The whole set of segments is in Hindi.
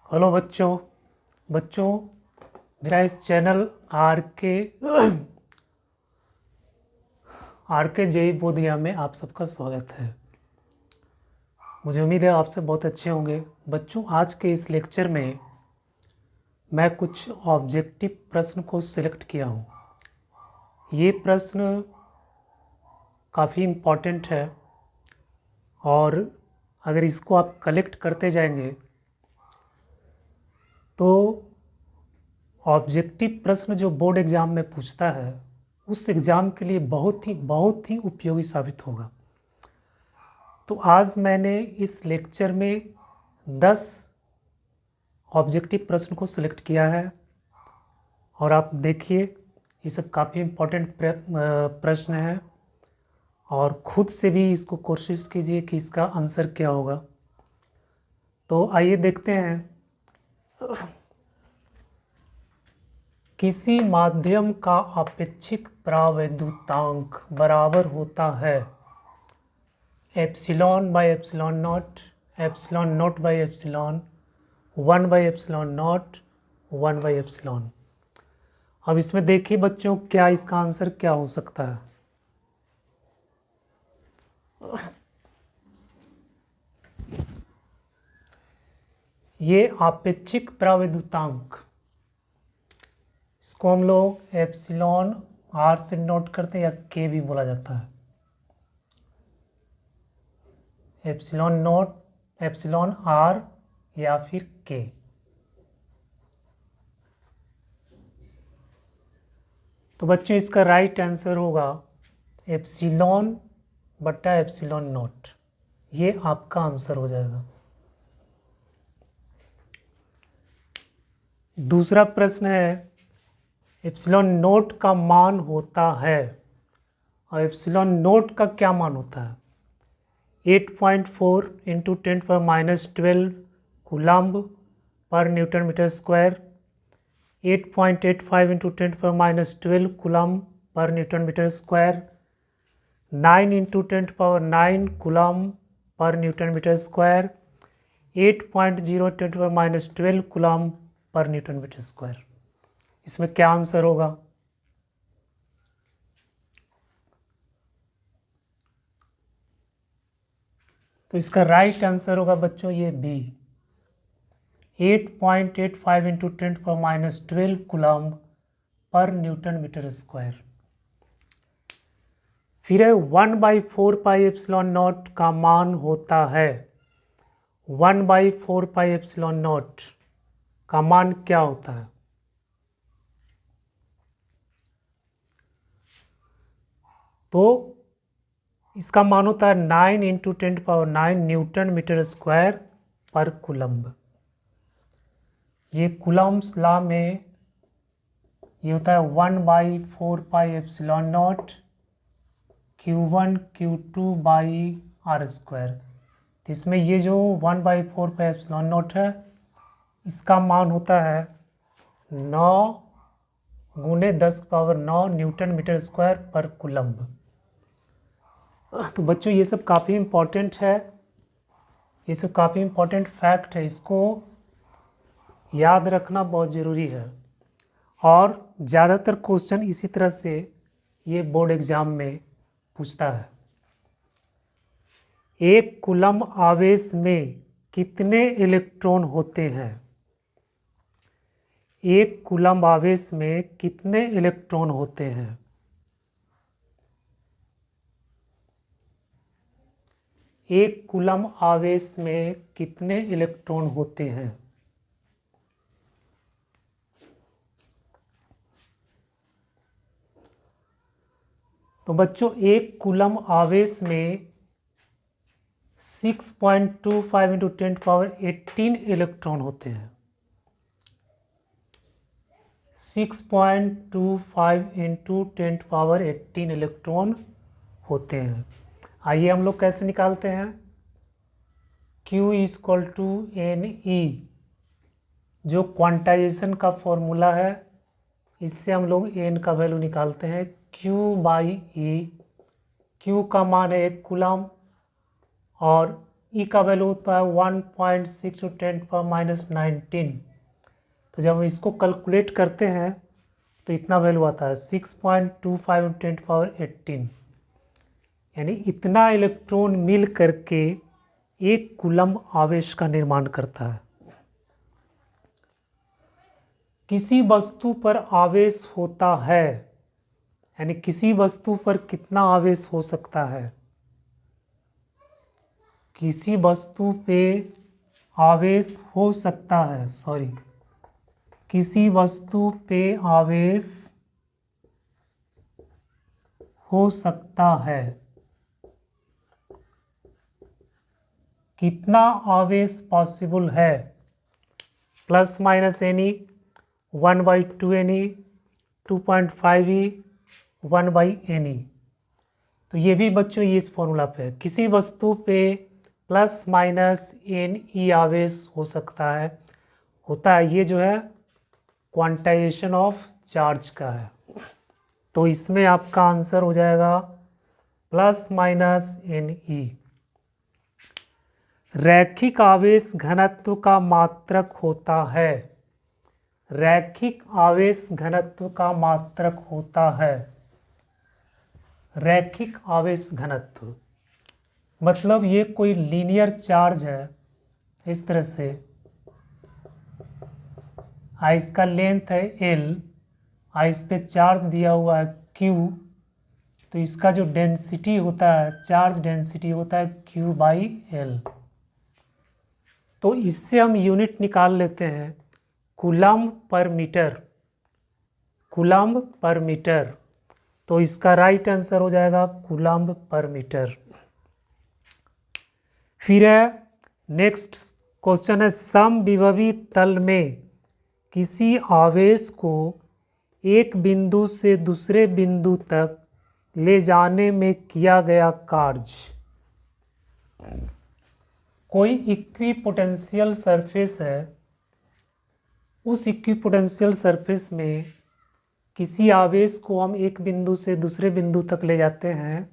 हेलो बच्चों बच्चों मेरा इस चैनल आर के जेई बोधिया में आप सबका स्वागत है। मुझे उम्मीद है आप सब बहुत अच्छे होंगे। बच्चों, आज के इस लेक्चर में मैं कुछ ऑब्जेक्टिव प्रश्न को सिलेक्ट किया हूँ। ये प्रश्न काफ़ी इम्पोर्टेंट है और अगर इसको आप कलेक्ट करते जाएंगे तो ऑब्जेक्टिव प्रश्न जो बोर्ड एग्ज़ाम में पूछता है उस एग्ज़ाम के लिए बहुत ही उपयोगी साबित होगा। तो आज मैंने इस लेक्चर में 10 ऑब्जेक्टिव प्रश्न को सिलेक्ट किया है और आप देखिए ये सब काफ़ी इम्पोर्टेंट प्रश्न है और ख़ुद से भी इसको कोशिश कीजिए कि इसका आंसर क्या होगा। तो आइए देखते हैं। किसी माध्यम का अपेक्षिक प्रावैद्युतांक बराबर होता है epsilon by epsilon not by epsilon 1 by epsilon not 1 by epsilon. अब इसमें देखिए बच्चों, क्या इसका आंसर क्या हो सकता है। ये अपेक्षिक प्रावैद्युतांक, इसको हम लोग एप्सिलॉन आर से नोट करते हैं या के भी बोला जाता है। एप्सिलॉन नोट, एप्सिलॉन आर या फिर के। तो बच्चों इसका राइट आंसर होगा एप्सिलॉन बटा एप्सिलॉन नोट। ये आपका आंसर हो जाएगा। दूसरा प्रश्न है, एप्सिलॉन नोट का मान होता है, और एप्सिलॉन नोट का क्या मान होता है 8.4 into 10⁻12 coulomb per newton metre square, 8.85 into 10⁻12 coulomb per newton metre square, 9 into 10⁻9 coulomb per newton metre square, 8.0 10⁻12 coulomb per newton metre square. इसमें क्या आंसर होगा। तो इसका राइट आंसर होगा बच्चों ये B, 8.85 into 10⁻12 coulomb per newton metre square. फिर है 1/4 पाई एप्सिलॉन नॉट का मान होता है, 1/4 पाई एप्सिलॉन नॉट का मान क्या होता है। तो इसका मान होता है 9 इंटू 10⁻9 न्यूटन मीटर स्क्वायर पर कूलम्ब। ये कूलम्ब्स लॉ में ये होता है 1/4 pi epsilon nought Q1 Q2 by r square. तो इसमें ये जो 1/4 पाई एप्सिलॉन नॉट है इसका मान होता है 9 गुने 10⁻9 न्यूटन मीटर स्क्वायर पर कूलम्ब। तो बच्चों ये सब काफ़ी इम्पोर्टेंट है, ये सब काफ़ी इम्पोर्टेंट फैक्ट है, इसको याद रखना बहुत ज़रूरी है। और ज़्यादातर क्वेश्चन इसी तरह से ये बोर्ड एग्ज़ाम में पूछता है। एक कूलम्ब आवेश में कितने इलेक्ट्रॉन होते हैं। एक कूलम्ब आवेश में कितने इलेक्ट्रॉन होते हैं। एक कूलम्ब आवेश में कितने इलेक्ट्रॉन होते हैं। तो बच्चों एक कूलम्ब आवेश में 6.25 इंटू 10⁻18 इलेक्ट्रॉन होते हैं। 6.25 इंटू 10⁻18 इलेक्ट्रॉन होते हैं। आइए हम लोग कैसे निकालते हैं। Q = Ne, जो क्वांटाइजेशन का फॉर्मूला है, इससे हम लोग n का वैल्यू निकालते हैं Q/E। Q का मान है 1 कूलम्ब और ई का वैल्यू होता है 1.6 × 10⁻19। तो जब हम इसको कैलकुलेट करते हैं तो इतना वैल्यू आता है 6.25 × 10⁻18, यानी इतना इलेक्ट्रॉन मिल करके एक कूलम्ब आवेश का निर्माण करता है। किसी वस्तु पर आवेश होता है, यानी किसी वस्तु पर कितना आवेश हो सकता है, किसी वस्तु पे आवेश हो सकता है, किसी वस्तु पे आवेश हो सकता है, कितना आवेश पॉसिबल है, प्लस माइनस एनी, 1/2 एनी, 2.5 ई, 1/एनी। तो ये भी बच्चों ये इस फॉर्मूला पे है, किसी वस्तु पे प्लस माइनस एन ई आवेश हो सकता है, होता है, ये जो है क्वांटाइजेशन ऑफ चार्ज का है। तो इसमें आपका आंसर हो जाएगा प्लस माइनस एन ई। रैखिक आवेश घनत्व का मात्रक होता है, रैखिक आवेश घनत्व का मात्रक होता है, रैखिक आवेश घनत्व मतलब ये कोई लीनियर चार्ज है, इस तरह से इसका लेंथ है L, इस पे चार्ज दिया हुआ है Q, तो इसका जो डेंसिटी होता है, चार्ज डेंसिटी होता है Q/L। तो इससे हम यूनिट निकाल लेते हैं कूलम्ब पर मीटर, कूलम्ब पर मीटर। तो इसका राइट आंसर हो जाएगा कूलम्ब पर मीटर। फिर है नेक्स्ट क्वेश्चन है, समविभवी तल में किसी आवेश को एक बिंदु से दूसरे बिंदु तक ले जाने में किया गया कार्य। कोई इक्विपोटेंशियल सरफेस है, उस इक्विपोटेंशियल सरफेस में किसी आवेश को हम एक बिंदु से दूसरे बिंदु तक ले जाते हैं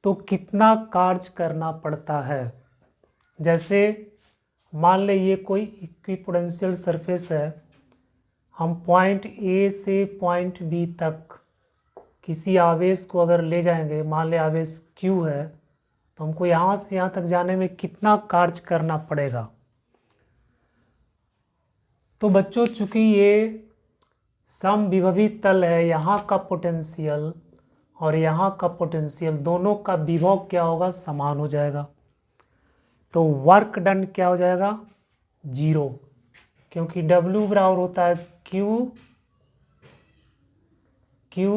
तो कितना कार्य करना पड़ता है। जैसे मान ले ये कोई इक्विपोटेंशियल सरफेस है, हम पॉइंट ए से पॉइंट बी तक किसी आवेश को अगर ले जाएंगे, मान ले आवेश Q है, तो हमको यहाँ से यहाँ तक जाने में कितना कार्य करना पड़ेगा। तो बच्चों चूंकि ये समविभवी तल है, यहाँ का पोटेंशियल और यहाँ का पोटेंशियल दोनों का विभव क्या होगा, समान हो जाएगा। तो वर्क डन क्या हो जाएगा, 0, क्योंकि W बराबर होता है Q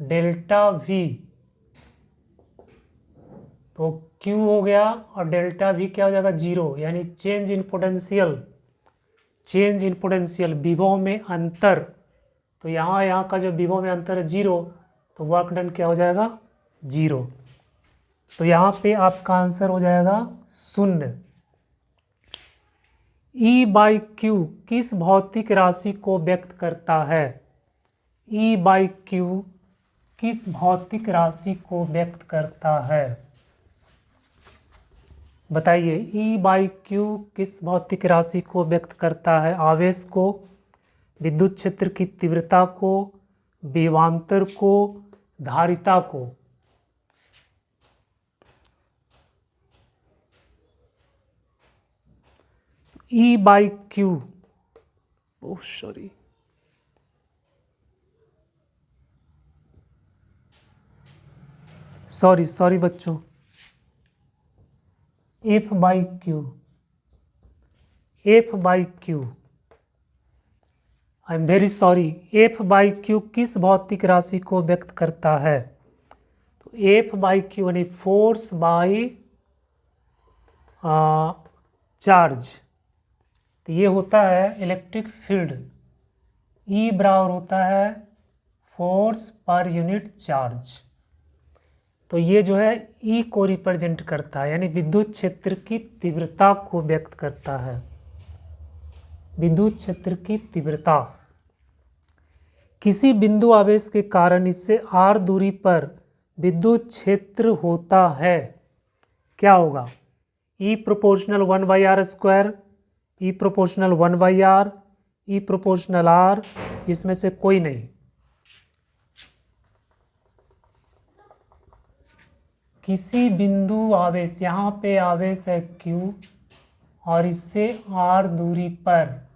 डेल्टा V। तो Q हो गया और डेल्टा V क्या हो जाएगा, 0, यानी change in potential, change in potential विभव में अंतर। तो यहाँ का जो विभव में अंतर है 0, तो वर्क डन क्या हो जाएगा, 0। तो यहाँ पे आपका आंसर हो जाएगा 0। E/Q किस भौतिक राशि को व्यक्त करता है, E/Q किस भौतिक राशि को व्यक्त करता है, बताइए। E/Q किस भौतिक राशि को व्यक्त करता है, आवेश को, विद्युत क्षेत्र की तीव्रता को, विभवांतर को, धारिता को। E/Q, ओह सॉरी, सॉरी बच्चों, F/Q, I am very sorry. F/Q किस भौतिक राशि को व्यक्त करता है, तो F/Q यानी फोर्स बाई चार्ज, तो ये होता है इलेक्ट्रिक फील्ड। E बराबर होता है फोर्स पर यूनिट चार्ज। तो ये जो है E को रिप्रेजेंट करता है, यानी विद्युत क्षेत्र की तीव्रता को व्यक्त करता है, विद्युत क्षेत्र की तीव्रता। किसी बिंदु आवेश के कारण इससे r दूरी पर विद्युत क्षेत्र होता है, क्या होगा, ई प्रोपोर्शनल 1/r², ई प्रोपोर्शनल 1/r, ई प्रोपोर्शनल r, इसमें से कोई नहीं। किसी बिंदु आवेश, यहाँ पे आवेश है Q और इससे r दूरी पर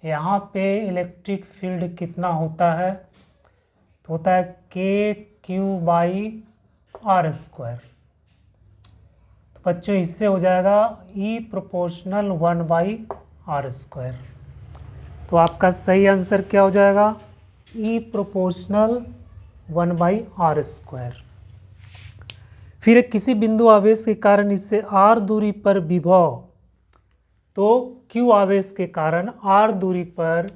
यहाँ पे इलेक्ट्रिक फील्ड कितना होता है, तो होता है KQ/r²। तो बच्चों इससे हो जाएगा E प्रोपोर्शनल 1/r²। तो आपका सही आंसर क्या हो जाएगा, E प्रोपोर्शनल 1/r²। फिर किसी बिंदु आवेश के कारण इससे r दूरी पर विभव, तो Q आवेश के कारण r दूरी पर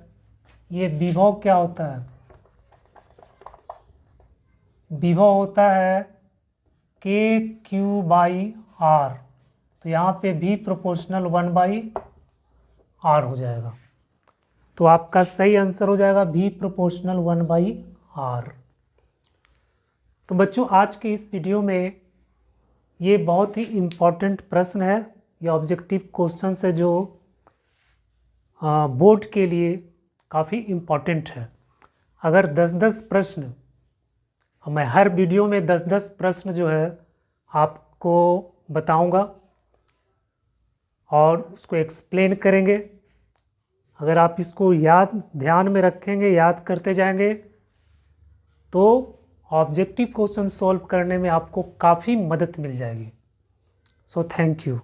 ये विभव क्या होता है, विभव होता है KQ/r। तो यहाँ पे V प्रोपोर्शनल 1/r हो जाएगा। तो आपका सही आंसर हो जाएगा V प्रोपोर्शनल 1/r। तो बच्चों आज के इस वीडियो में ये बहुत ही इम्पॉर्टेंट प्रश्न है, ये ऑब्जेक्टिव क्वेश्चन है जो बोर्ड के लिए काफ़ी इम्पॉर्टेंट है। अगर 10-10 प्रश्न, मैं हर वीडियो में 10-10 प्रश्न जो है आपको बताऊंगा और उसको एक्सप्लेन करेंगे। अगर आप इसको ध्यान में रखेंगे, याद करते जाएंगे, तो ऑब्जेक्टिव क्वेश्चन सॉल्व करने में आपको काफ़ी मदद मिल जाएगी। So thank you.